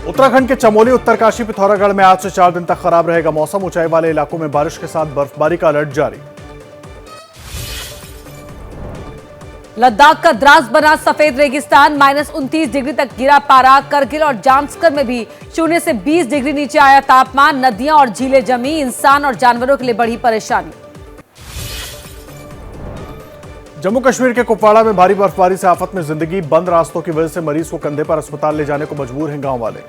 उत्तराखंड के चमोली, उत्तरकाशी, पिथौरागढ़ में आज से 4 दिन तक खराब रहेगा मौसम। ऊंचाई वाले इलाकों में बारिश के साथ बर्फबारी का अलर्ट जारी। लद्दाख का द्रास बना सफेद रेगिस्तान, -29 डिग्री तक गिरा पारा। करगिल और जांस्कर में भी 0 से 20 डिग्री नीचे आया तापमान। नदियां और झीलें जमी, इंसान और जानवरों के लिए बड़ी परेशानी। जम्मू कश्मीर के कुपवाड़ा में भारी बर्फबारी से आफत में जिंदगी। बंद रास्तों की वजह से मरीज को कंधे पर अस्पताल ले जाने को मजबूर हैं गांव वाले।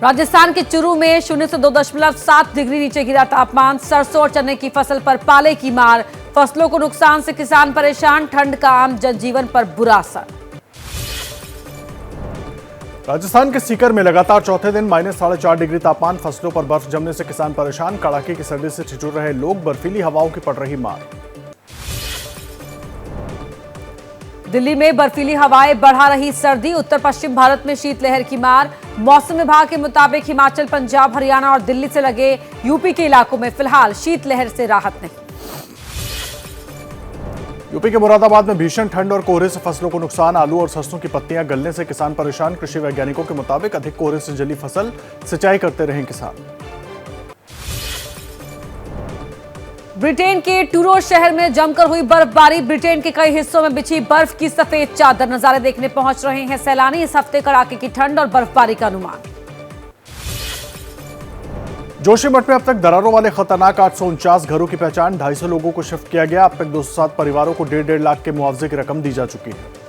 राजस्थान के चुरू में 0 से 2.7 डिग्री नीचे गिरा तापमान। सरसों और चने की फसल पर पाले की मार। फसलों को नुकसान से किसान परेशान। ठंड का आम जनजीवन पर बुरा असर। राजस्थान के सीकर में लगातार चौथे दिन -4.5 डिग्री तापमान। फसलों पर बर्फ जमने से किसान परेशान। कड़ाके की सर्दी से ठिठुर रहे लोग। बर्फीली हवाओं की पड़ रही मार। दिल्ली में बर्फीली हवाएं बढ़ा रही सर्दी। उत्तर पश्चिम भारत में शीतलहर की मार। मौसम विभाग के मुताबिक हिमाचल, पंजाब, हरियाणा और दिल्ली से लगे यूपी के इलाकों में फिलहाल शीतलहर से राहत नहीं। यूपी के मुरादाबाद में भीषण ठंड और कोहरे से फसलों को नुकसान। आलू और सरसों की पत्तियां गलने से किसान परेशान। कृषि वैज्ञानिकों के मुताबिक अधिक कोहरे से जली फसल, सिंचाई करते रहे किसान। ब्रिटेन के टूरो शहर में जमकर हुई बर्फबारी। ब्रिटेन के कई हिस्सों में बिछी बर्फ की सफेद चादर। नजारे देखने पहुंच रहे हैं सैलानी। इस हफ्ते कड़ाके की ठंड और बर्फबारी का अनुमान। जोशीमठ में अब तक दरारों वाले खतरनाक 849 घरों की पहचान। 250 लोगों को शिफ्ट किया गया। अब तक 207 परिवारों को 1.5 लाख के मुआवजे की रकम दी जा चुकी है।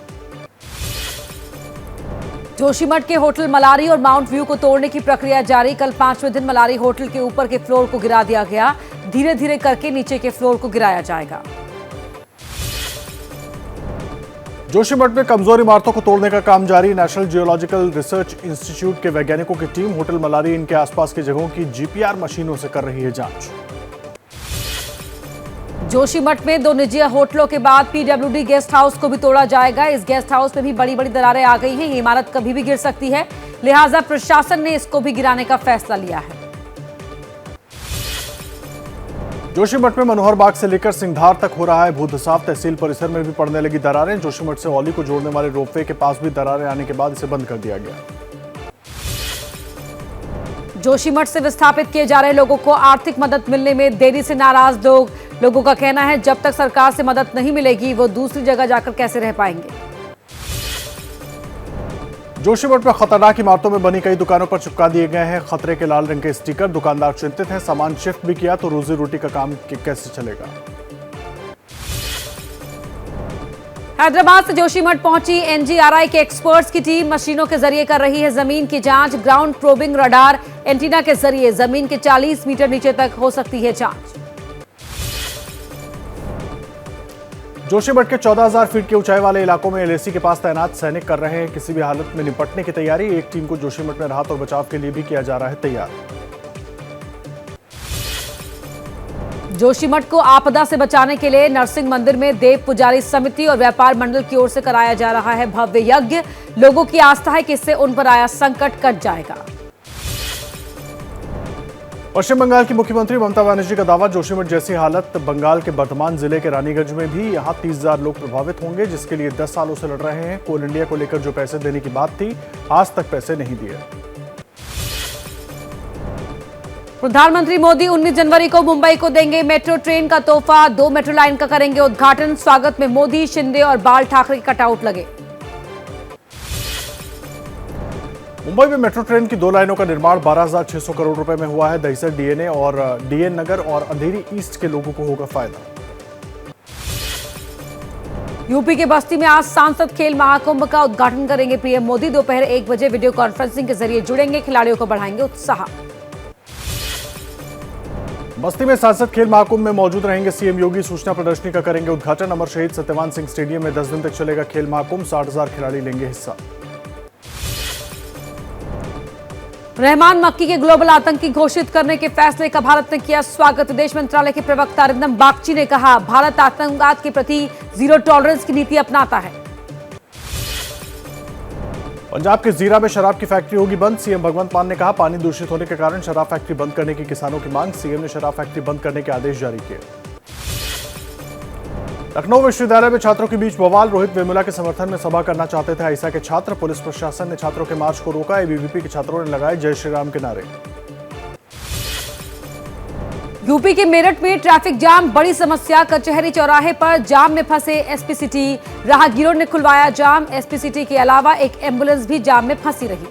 जोशीमठ के होटल मलारी और माउंट व्यू को तोड़ने की प्रक्रिया जारी। कल 5वें दिन मलारी होटल के ऊपर के फ्लोर को गिरा दिया गया। धीरे धीरे करके नीचे के फ्लोर को गिराया जाएगा। जोशीमठ में कमजोर इमारतों को तोड़ने का काम जारी। नेशनल जियोलॉजिकल रिसर्च इंस्टीट्यूट के वैज्ञानिकों की टीम होटल मलारी, इनके आसपास की जगहों की जीपीआर मशीनों से कर रही है जांच। जोशीमठ में 2 निजी होटलों के बाद पीडब्ल्यूडी गेस्ट हाउस को भी तोड़ा जाएगा। इस गेस्ट हाउस में भी बड़ी बड़ी दरारें आ गई हैं। ये इमारत कभी भी गिर सकती है, लिहाजा प्रशासन ने इसको भी गिराने का फैसला लिया है। जोशीमठ में मनोहर बाग से लेकर सिंघधार तक हो रहा है भूधसाव। तहसील परिसर में भी पड़ने लगी दरारें। जोशीमठ से औली को जोड़ने वाले रोपवे के पास भी दरारें आने के बाद इसे बंद कर दिया गया। जोशीमठ से विस्थापित किए जा रहे लोगों को आर्थिक मदद मिलने में देरी से नाराज लोगों का कहना है जब तक सरकार से मदद नहीं मिलेगी वो दूसरी जगह जाकर कैसे रह पाएंगे। जोशीमठ में खतरनाक इमारतों में बनी कई दुकानों पर चिपका दिए गए हैं खतरे के लाल रंग के स्टिकर। दुकानदार चिंतित हैं, सामान शिफ्ट भी किया तो रोजी रोटी का काम कैसे चलेगा। हैदराबाद से जोशीमठ पहुंची एनजीआरआई के एक्सपर्ट्स की टीम। मशीनों के जरिए कर रही है जमीन की जांच। ग्राउंड प्रोबिंग रडार एंटीना के जरिए जमीन के 40 मीटर नीचे तक हो सकती है जांच। जोशीमठ के 14,000 फीट के ऊंचाई वाले इलाकों में एलएसी के पास तैनात सैनिक कर रहे हैं किसी भी हालत में निपटने की तैयारी। एक टीम को जोशीमठ में राहत और बचाव के लिए भी किया जा रहा है तैयार। जोशीमठ को आपदा से बचाने के लिए नरसिंह मंदिर में देव पुजारी समिति और व्यापार मंडल की ओर से कराया जा रहा है भव्य यज्ञ। लोगों की आस्था है कि इससे उन पर आया संकट कट जाएगा। पश्चिम बंगाल की मुख्यमंत्री ममता बनर्जी का दावा, जोशीमठ जैसी हालत बंगाल के बर्धमान जिले के रानीगंज में भी। यहां 30,000 लोग प्रभावित होंगे जिसके लिए 10 सालों से लड़ रहे हैं। कोल इंडिया को लेकर जो पैसे देने की बात थी आज तक पैसे नहीं दिए। प्रधानमंत्री मोदी 19 जनवरी को मुंबई को देंगे मेट्रो ट्रेन का तोहफा। 2 मेट्रो लाइन का करेंगे उद्घाटन। स्वागत में मोदी, शिंदे और बाल ठाकरे के कटआउट लगे। मुंबई में मेट्रो ट्रेन की 2 लाइनों का निर्माण 12,600 करोड़ रुपए में हुआ है। दहिसर, डीएनए और डीएन नगर और अंधेरी ईस्ट के लोगों को होगा फायदा। यूपी के बस्ती में आज सांसद खेल महाकुंभ का उद्घाटन करेंगे पीएम मोदी। दोपहर 1 बजे वीडियो कॉन्फ्रेंसिंग के जरिए जुड़ेंगे। खिलाड़ियों को बढ़ाएंगे उत्साह। बस्ती में सांसद खेल महाकुंभ में मौजूद रहेंगे सीएम योगी। सूचना प्रदर्शनी का करेंगे उद्घाटन। अमर शहीद सत्यवान सिंह स्टेडियम में 10 दिन तक चलेगा खेल महाकुंभ। 60,000 खिलाड़ी लेंगे हिस्सा। रहमान मक्की के ग्लोबल आतंकी घोषित करने के फैसले का भारत ने किया स्वागत। विदेश मंत्रालय के प्रवक्ता अरिंदम बागची ने कहा, भारत आतंकवाद के प्रति जीरो टॉलरेंस की नीति अपनाता है। पंजाब के जीरा में शराब की फैक्ट्री होगी बंद। सीएम भगवंत मान ने कहा, पानी दूषित होने के कारण शराब फैक्ट्री बंद करने की किसानों की मांग। सीएम ने शराब फैक्ट्री बंद करने के आदेश जारी किए। लखनऊ विश्वविद्यालय में छात्रों के बीच बवाल। रोहित वेमुला के समर्थन में सभा करना चाहते थे आईसा के छात्र। पुलिस प्रशासन ने छात्रों के मार्च को रोका। एबीवीपी के छात्रों ने लगाए जय श्री राम के नारे। यूपी के मेरठ में ट्रैफिक जाम बड़ी समस्या। कचहरी चौराहे पर जाम में फंसे एसपी सिटी। राहगीरों ने खुलवाया जाम। एसपी सिटी के अलावा एक एम्बुलेंस भी जाम में फंसी रही।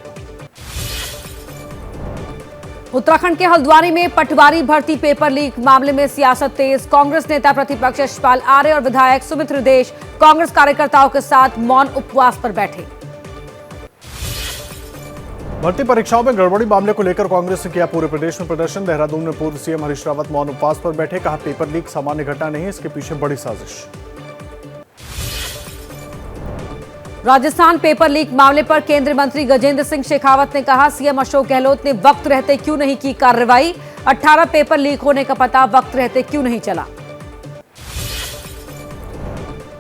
उत्तराखंड के हल्द्वानी में पटवारी भर्ती पेपर लीक मामले में सियासत तेज। कांग्रेस नेता प्रतिपक्ष यशपाल आर्य और विधायक सुमित्र देश कांग्रेस कार्यकर्ताओं के साथ मौन उपवास पर बैठे। भर्ती परीक्षाओं में गड़बड़ी मामले को लेकर कांग्रेस ने किया पूरे प्रदेश में प्रदर्शन। देहरादून में पूर्व सीएम हरीश रावत मौन उपवास पर बैठे। कहा पेपर लीक सामान्य घटना नहीं, इसके पीछे बड़ी साजिश। राजस्थान पेपर लीक मामले पर केंद्रीय मंत्री गजेंद्र सिंह शेखावत ने कहा सीएम अशोक गहलोत ने वक्त रहते क्यों नहीं की कार्रवाई। 18 पेपर लीक होने का पता वक्त रहते क्यों नहीं चला।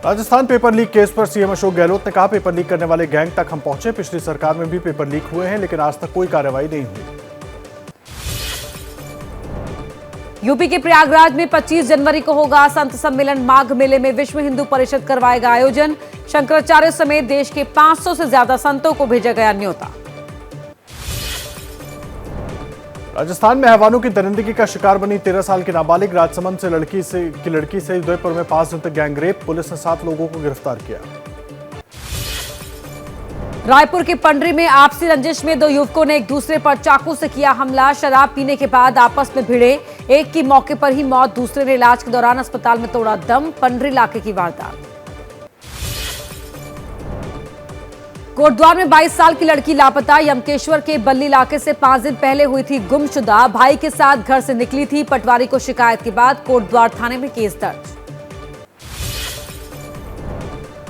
राजस्थान पेपर लीक केस पर सीएम अशोक गहलोत ने कहा पेपर लीक करने वाले गैंग तक हम पहुंचे। पिछली सरकार में भी पेपर लीक हुए हैं लेकिन आज तक कोई कार्रवाई नहीं हुई। यूपी के प्रयागराज में 25 जनवरी को होगा संत सम्मेलन। माघ मेले में विश्व हिंदू परिषद करवाएगा आयोजन। शंकराचार्य समेत देश के 500 से ज्यादा संतों को भेजा गया न्योता। राजस्थान में हैवानों की दरिंदगी का शिकार बनी 13 साल की नाबालिग। राजसमंद से लड़की से उदयपुर में 5 दिन तक गैंग रेप। पुलिस ने 7 लोगों को गिरफ्तार किया। रायपुर के पंडरी में आपसी रंजिश में 2 युवकों ने एक दूसरे पर चाकू से किया हमला। शराब पीने के बाद आपस में भिड़े। एक की मौके पर ही मौत, दूसरे ने इलाज के दौरान अस्पताल में तोड़ा दम। पंडरी इलाके की वारदात। कोटद्वार में 22 साल की लड़की लापता। यमकेश्वर के बल्ली इलाके से 5 दिन पहले हुई थी गुमशुदा। भाई के साथ घर से निकली थी। पटवारी को शिकायत के बाद कोटद्वार थाने में केस दर्ज।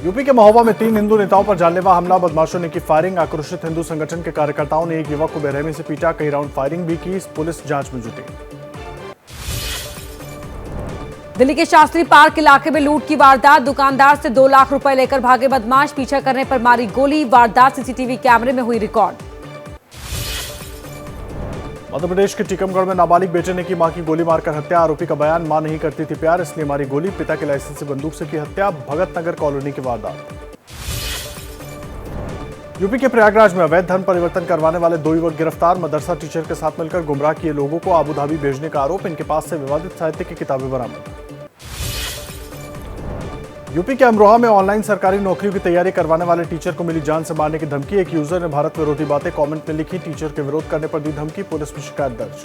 यूपी के महोबा में 3 हिंदू नेताओं पर जानलेवा हमला। बदमाशों ने की फायरिंग। आक्रोशित हिंदू संगठन के कार्यकर्ताओं ने एक युवक को बेरहमी से पीटा। कई राउंड फायरिंग भी की। पुलिस जांच में जुटी। दिल्ली के शास्त्री पार्क इलाके में लूट की वारदात। दुकानदार से 2 लाख रुपए लेकर भागे बदमाश। पीछा करने पर मारी गोली। वारदात सीसीटीवी कैमरे में हुई रिकॉर्ड। मध्य प्रदेश के टीकमगढ़ में नाबालिग बेटे ने की मां की गोली मारकर हत्या। आरोपी का बयान मां नहीं करती थी प्यार इसलिए मारी गोली। पिता के लाइसेंस से बंदूक से की हत्या। भगत नगर कॉलोनी की वारदात। यूपी के प्रयागराज में अवैध धर्म परिवर्तन करवाने वाले 2 युवक गिरफ्तार। मदरसा टीचर के साथ मिलकर गुमराह किए लोगों को आबू धाबी भेजने का आरोप। इनके पास से विवादित साहित्य की किताबें बरामद। यूपी के अमरोहा में ऑनलाइन सरकारी नौकरियों की तैयारी करवाने वाले टीचर को मिली जान से मारने की धमकी। एक यूजर ने भारत विरोधी बातें कमेंट में लिखी। टीचर के विरोध करने पर दी धमकी। पुलिस में शिकायत दर्ज।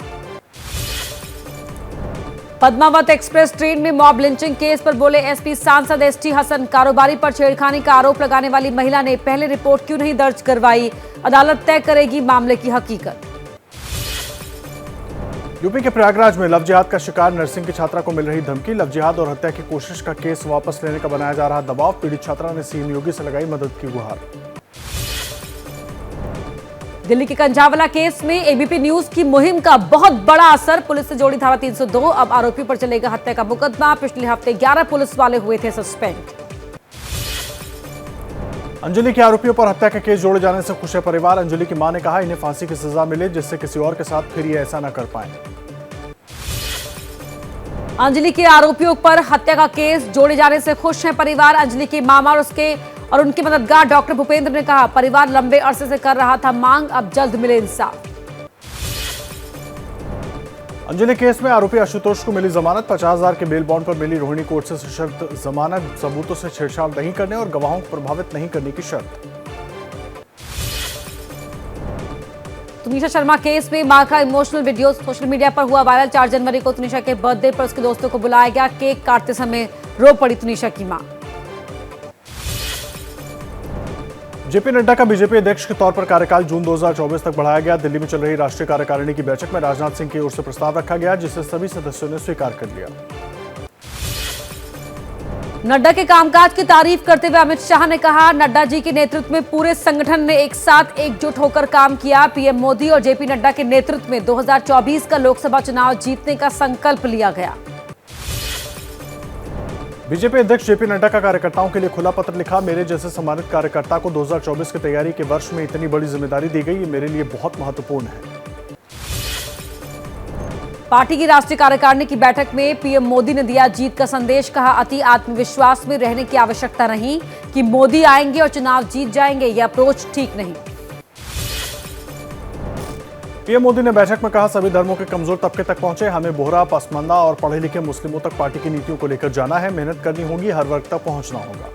पद्मावत एक्सप्रेस ट्रेन में मॉब लिंचिंग केस पर बोले एसपी सांसद एसटी हसन। कारोबारी पर छेड़खानी का आरोप लगाने वाली महिला ने पहले रिपोर्ट क्यों नहीं दर्ज करवाई। अदालत तय करेगी मामले की हकीकत। यूपी के प्रयागराज में लव जिहाद का शिकार नर्सिंग की छात्रा को मिल रही धमकी। लव जिहाद और हत्या की कोशिश का केस वापस लेने का बनाया जा रहा दबाव। पीड़ित छात्रा ने सीएम योगी से लगाई मदद की गुहार। दिल्ली के कंझावला केस में एबीपी न्यूज की मुहिम का बहुत बड़ा असर। पुलिस से जोड़ी धारा 302। अब आरोपी पर चलेगा हत्या का मुकदमा। पिछले हफ्ते 11 पुलिस वाले हुए थे सस्पेंड। अंजलि के आरोपियों पर हत्या का केस जोड़े जाने से खुश है परिवार। अंजलि की मां ने कहा इन्हें फांसी की सजा मिले जिससे किसी और के साथ फिर ये ऐसा न कर पाए। अंजलि के आरोपियों पर हत्या का केस जोड़े जाने से खुश है परिवार। अंजलि के मामा और उनके मददगार डॉक्टर भूपेंद्र ने कहा परिवार लंबे अरसे से कर रहा था मांग, अब जल्द मिले इंसाफ। अंजलि केस में आरोपी आशुतोष को मिली जमानत। 50,000 के बेल बॉन्ड पर मिली रोहिणी कोर्ट से सशर्त जमानत। सबूतों से छेड़छाड़ नहीं करने और गवाहों को प्रभावित नहीं करने की शर्त। तुनिशा शर्मा केस में मां का इमोशनल वीडियो सोशल मीडिया पर हुआ वायरल। 4 जनवरी को तुनिशा के बर्थडे पर उसके दोस्तों को बुलाया गया। केक काटते समय रो पड़ी तुनिशा की मां। जेपी नड्डा का बीजेपी अध्यक्ष के तौर पर कार्यकाल जून 2024 तक बढ़ाया गया। दिल्ली में चल रही राष्ट्रीय कार्यकारिणी की बैठक में राजनाथ सिंह की ओर से प्रस्ताव रखा गया जिसे सभी सदस्यों ने स्वीकार कर लिया। नड्डा के कामकाज की तारीफ करते हुए अमित शाह ने कहा नड्डा जी के नेतृत्व में पूरे संगठन ने एक साथ एकजुट होकर काम किया। पीएम मोदी और जेपी नड्डा के नेतृत्व में 2024 का लोकसभा चुनाव जीतने का संकल्प लिया गया। बीजेपी अध्यक्ष जेपी नड्डा का कार्यकर्ताओं के लिए खुला पत्र लिखा। मेरे जैसे सम्मानित कार्यकर्ता को 2024 की तैयारी के वर्ष में इतनी बड़ी जिम्मेदारी दी गई, ये मेरे लिए बहुत महत्वपूर्ण है। पार्टी की राष्ट्रीय कार्यकारिणी की बैठक में पीएम मोदी ने दिया जीत का संदेश। कहा, अति आत्मविश्वास में रहने की आवश्यकता नहीं कि मोदी आएंगे और चुनाव जीत जाएंगे। यह अप्रोच ठीक नहीं। पीएम मोदी ने बैठक में कहा, सभी धर्मों के कमजोर तबके तक पहुंचे, हमें बोहरा, पसमानदा और पढ़े लिखे मुस्लिमों तक पार्टी की नीतियों को लेकर जाना है, मेहनत करनी होगी, हर वर्ग तक पहुंचना होगा।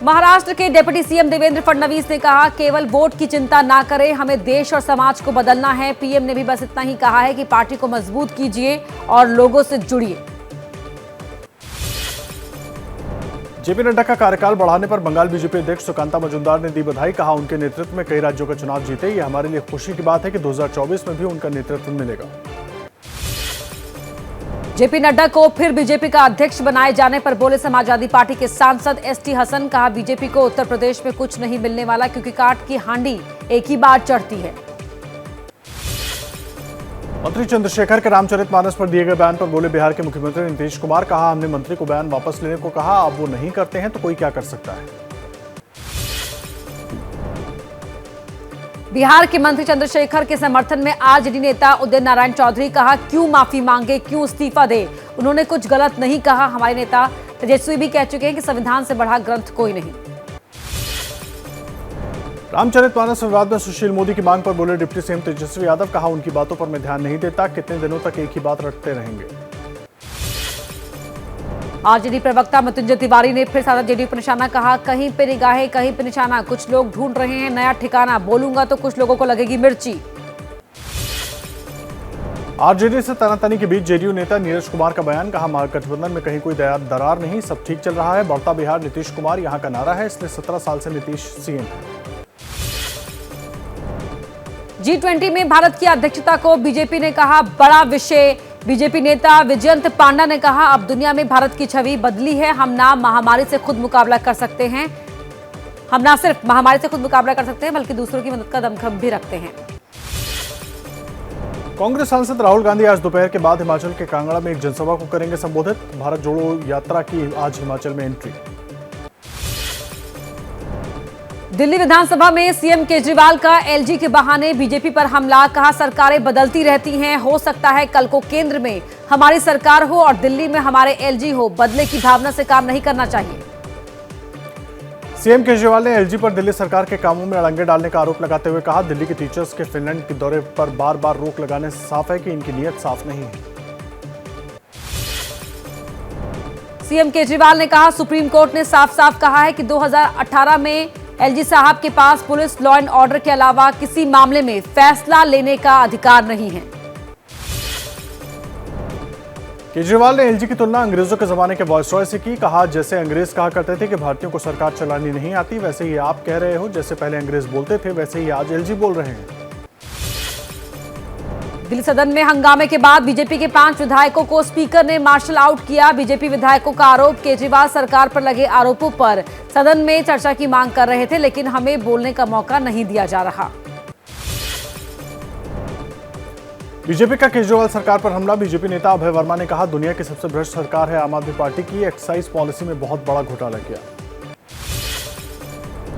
महाराष्ट्र के डिप्टी सीएम देवेंद्र फडणवीस ने कहा, केवल वोट की चिंता ना करें, हमें देश और समाज को बदलना है। पीएम ने भी बस इतना ही कहा है कि पार्टी को मजबूत कीजिए और लोगों से जुड़िए। जेपी नड्डा का कार्यकाल बढ़ाने पर बंगाल बीजेपी अध्यक्ष सुकांता मजुमदार ने दी बधाई। कहा, उनके नेतृत्व में कई राज्यों का चुनाव जीते, ये हमारे लिए खुशी की बात है कि 2024 में भी उनका नेतृत्व मिलेगा। जेपी नड्डा को फिर बीजेपी का अध्यक्ष बनाए जाने पर बोले समाजवादी पार्टी के सांसद एसटी हसन। कहा, बीजेपी को उत्तर प्रदेश में कुछ नहीं मिलने वाला, क्योंकि काट की हांडी एक ही बार चढ़ती है। मंत्री चंद्रशेखर के रामचरितमानस पर दिए गए बयान पर बोले बिहार के मुख्यमंत्री नीतीश कुमार। कहा, हमने मंत्री को बयान वापस लेने को कहा, अब वो नहीं करते हैं तो कोई क्या कर सकता है। बिहार के मंत्री चंद्रशेखर के समर्थन में आरजेडी नेता उदय नारायण चौधरी। कहा, क्यों माफी मांगे, क्यों इस्तीफा दे, उन्होंने कुछ गलत नहीं कहा। हमारे नेता तेजस्वी भी कह चुके हैं कि संविधान से बढ़ा ग्रंथ कोई नहीं। रामचरितमानस विवाद में सुशील मोदी की मांग पर बोले डिप्टी सीएम तेजस्वी यादव। कहा, उनकी बातों पर मैं ध्यान नहीं देता, कितने दिनों तक एक ही बात रटते रहेंगे। आरजेडी प्रवक्ता मृत्युंजय तिवारी ने फिर साधा जेडीयू पर निशाना। कहा, कहीं पे निगाहें कहीं पे निशाना, कुछ लोग ढूंढ रहे हैं नया ठिकाना, बोलूंगा तो कुछ लोगों को लगेगी मिर्ची। आरजेडी से तनातनी के बीच जेडीयू नेता नीरज कुमार का बयान। कहा, महागठबंधन में कहीं कोई दरार नहीं, सब ठीक चल रहा है, बढ़ता बिहार नीतीश कुमार यहां का नारा है, इसलिए 17 साल से नीतीश सीएम है। G20 में भारत की अध्यक्षता को बीजेपी ने कहा बड़ा विषय। बीजेपी नेता विजयंत पांडा ने कहा, अब दुनिया में भारत की छवि बदली है, हम ना महामारी से खुद मुकाबला कर सकते हैं, हम ना सिर्फ महामारी से खुद मुकाबला कर सकते हैं बल्कि दूसरों की मदद का दमखम भी रखते हैं। कांग्रेस सांसद राहुल गांधी आज दोपहर के बाद हिमाचल के कांगड़ा में एक जनसभा को करेंगे संबोधित। भारत जोड़ो यात्रा की आज हिमाचल में एंट्री। दिल्ली विधानसभा में सीएम केजरीवाल का एलजी के बहाने बीजेपी पर हमला। कहा, सरकारें बदलती रहती हैं, हो सकता है कल को केंद्र में हमारी सरकार हो और दिल्ली में हमारे एलजी हो, बदले की भावना से काम नहीं करना चाहिए। सीएम केजरीवाल ने एलजी पर दिल्ली सरकार के कामों में अड़ंगे डालने का आरोप लगाते हुए कहा, दिल्ली के टीचर्स के फिनलैंड के दौरे पर बार बार रोक लगाने से साफ है कि इनकी नीयत साफ नहीं है। सीएम केजरीवाल ने कहा, सुप्रीम कोर्ट ने साफ साफ कहा है कि 2018 में एलजी साहब के पास पुलिस लॉ एंड ऑर्डर के अलावा किसी मामले में फैसला लेने का अधिकार नहीं है। केजरीवाल ने एलजी की तुलना अंग्रेजों के जमाने के वायसरॉय से की। कहा, जैसे अंग्रेज कहा करते थे कि भारतीयों को सरकार चलानी नहीं आती, वैसे ही आप कह रहे हो जैसे पहले अंग्रेज बोलते थे वैसे ही आज एलजी बोल रहे हैं। दिल्ली सदन में हंगामे के बाद बीजेपी के 5 विधायकों को स्पीकर ने मार्शल आउट किया। बीजेपी विधायकों का आरोप, केजरीवाल सरकार पर लगे आरोपों पर सदन में चर्चा की मांग कर रहे थे, लेकिन हमें बोलने का मौका नहीं दिया जा रहा। बीजेपी का केजरीवाल सरकार पर हमला। बीजेपी नेता अभय वर्मा ने कहा, दुनिया की सबसे भ्रष्ट सरकार है आम आदमी पार्टी की, एक्साइज पॉलिसी में बहुत बड़ा घोटाला किया।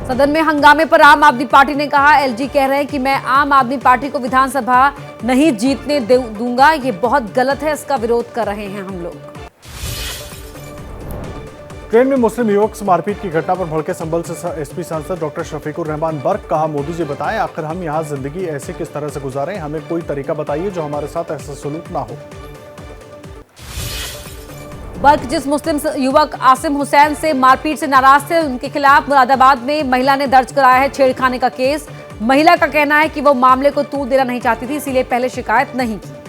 सदन में हंगामे पर आम आदमी पार्टी ने कहा, एलजी कह रहे हैं कि मैं आम आदमी पार्टी को विधानसभा नहीं जीतने दूंगा, ये बहुत गलत है, इसका विरोध कर रहे हैं हम लोग। ट्रेन में मुस्लिम युवक से मारपीट की घटना पर भड़के संभल से एसपी सांसद डॉक्टर शफीकुर रहमान बर्क। कहा, मोदी जी बताएं आखिर हम यहाँ जिंदगी ऐसे किस तरह से गुजारें, हमें कोई तरीका बताइए जो हमारे साथ ऐसा सलूक ना हो। बर्क जिस मुस्लिम युवक आसिम हुसैन से मारपीट से नाराज थे, उनके खिलाफ मुरादाबाद में महिला ने दर्ज कराया है छेड़खानी का केस। महिला का कहना है कि वो मामले को तूल देना नहीं चाहती थी, इसीलिए पहले शिकायत नहीं की।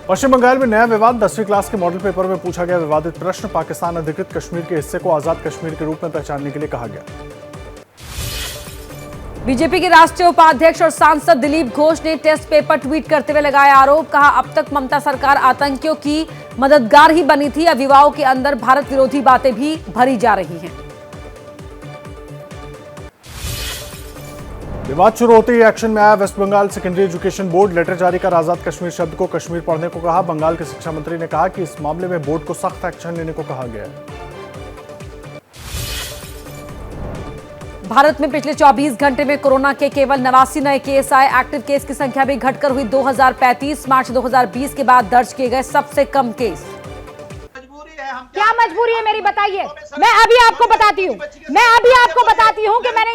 पश्चिम बंगाल में नया विवाद। 10वीं क्लास के मॉडल पेपर में पूछा गया विवादित प्रश्न। पाकिस्तान अधिकृत कश्मीर के हिस्से को आजाद कश्मीर के रूप में पहचानने के लिए कहा गया। बीजेपी के राष्ट्रीय उपाध्यक्ष और सांसद दिलीप घोष ने टेस्ट पेपर ट्वीट करते हुए लगाया आरोप। कहा, अब तक ममता सरकार आतंकियों की मददगार ही बनी थी, अब युवाओं के अंदर भारत विरोधी बातें भी भरी जा रही हैं। विवाद शुरू होते ही एक्शन में आया West Bengal Secondary Education Board. Letter जारी कर आजाद कश्मीर शब्द को कश्मीर पढ़ने को कहा। बंगाल के शिक्षा मंत्री ने कहा कि इस मामले में बोर्ड को सख्त एक्शन लेने को कहा गया है। भारत में पिछले 24 घंटे में कोरोना के केवल 89 नए केस आए। एक्टिव केस की संख्या भी घटकर हुई 2035। मार्च 2020 के बाद दर्ज किए गए सबसे कम केस। क्या मजबूरी है मेरी, बताइए। मैं अभी आपको बताती हूँ कि मैंने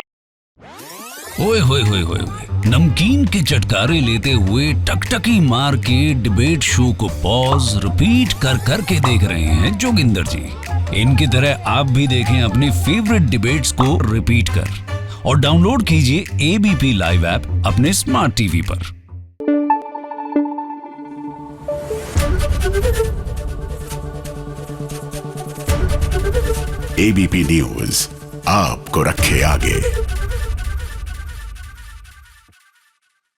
ओए होए होए होए होए। नमकीन के चटकारे लेते हुए टकटकी मार के डिबेट शो को पॉज रिपीट कर कर के देख रहे हैं जोगिंदर जी। इनकी तरह आप भी देखें अपनी फेवरेट डिबेट्स को रिपीट कर और डाउनलोड कीजिए एबीपी लाइव ऐप अपने स्मार्ट टीवी पर। एबीपी न्यूज आपको रखे आगे।